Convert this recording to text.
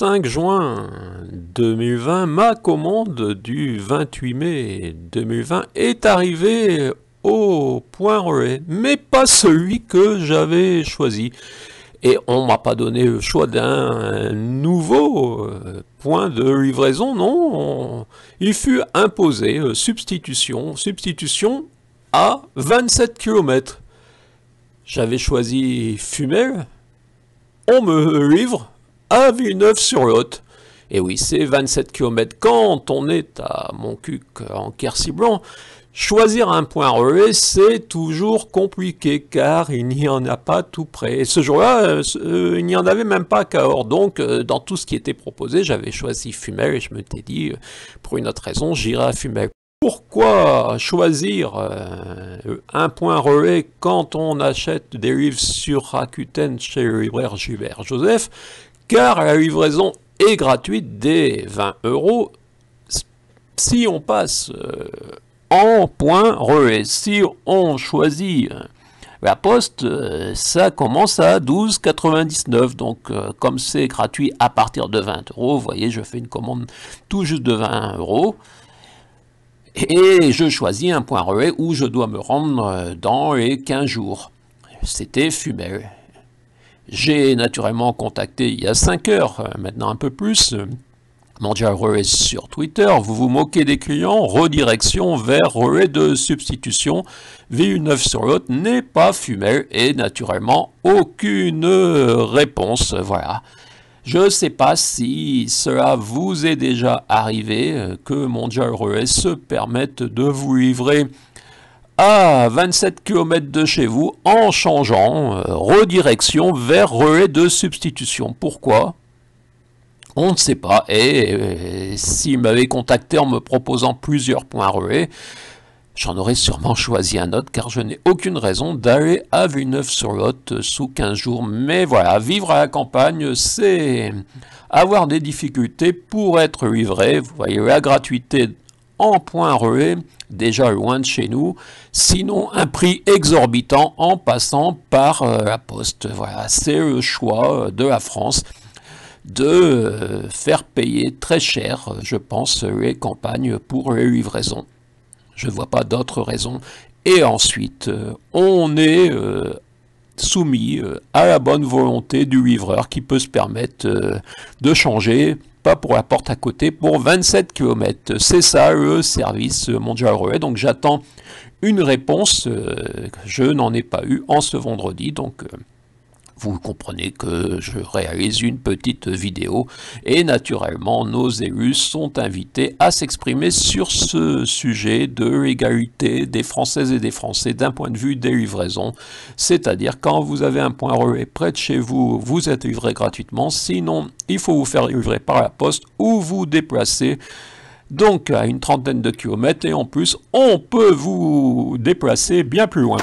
5 juin 2020, ma commande du 28 mai 2020 est arrivée au point relais, mais pas celui que j'avais choisi. Et on m'a pas donné le choix d'un nouveau point de livraison, non. Il fut imposé substitution à 27 km. J'avais choisi Fumel, on me livre à Villeneuve-sur-Lot. Et oui, c'est 27 km. Quand on est à Montcuq en Quercy-Blanc, choisir un point relais, c'est toujours compliqué, car il n'y en a pas tout près. Et ce jour-là, il n'y en avait même pas à Cahors. Donc, dans tout ce qui était proposé, j'avais choisi Fumel et je m'étais dit, pour une autre raison, j'irai à Fumel. Pourquoi choisir un point relais quand on achète des livres sur Rakuten chez le libraire Gilbert Joseph? Car la livraison est gratuite dès 20 € si on passe en point relais. Si on choisit la poste, ça commence à 12,99 €. Donc, comme c'est gratuit à partir de 20 €, vous voyez, je fais une commande tout juste de 20 € et je choisis un point relais où je dois me rendre dans les 15 jours. C'était Fumel. J'ai naturellement contacté il y a 5 heures, maintenant un peu plus, Mondial Relais sur Twitter. Vous vous moquez des clients, redirection vers relais de substitution. Villeneuve-sur-Lot n'est pas Fumel et naturellement aucune réponse. Voilà. Je ne sais pas si cela vous est déjà arrivé que Mondial Relais se permette de vous livrer à 27 km de chez vous en changeant redirection vers relais de substitution. Pourquoi? On ne sait pas. Et s'il m'avait contacté en me proposant plusieurs points relais, j'en aurais sûrement choisi un autre, car je n'ai aucune raison d'aller à Villeneuve-sur-Lot sous 15 jours. Mais voilà, vivre à la campagne, c'est avoir des difficultés pour être livré. Vous voyez, la gratuité en point relais, déjà loin de chez nous, sinon un prix exorbitant en passant par la poste. Voilà, c'est le choix de la France de faire payer très cher, je pense, les campagnes pour les livraisons. Je ne vois pas d'autres raisons. Et ensuite, on est soumis à la bonne volonté du livreur qui peut se permettre de changer, pas pour la porte à côté, pour 27 km. C'est ça le service Mondial Relais. Donc j'attends une réponse. Je n'en ai pas eu en ce vendredi. Donc vous comprenez que je réalise une petite vidéo et naturellement nos élus sont invités à s'exprimer sur ce sujet de l'égalité des Françaises et des Français d'un point de vue des livraisons. C'est-à-dire quand vous avez un point relais près de chez vous, vous êtes livré gratuitement, sinon il faut vous faire livrer par la poste ou vous déplacer donc à une trentaine de kilomètres et en plus on peut vous déplacer bien plus loin.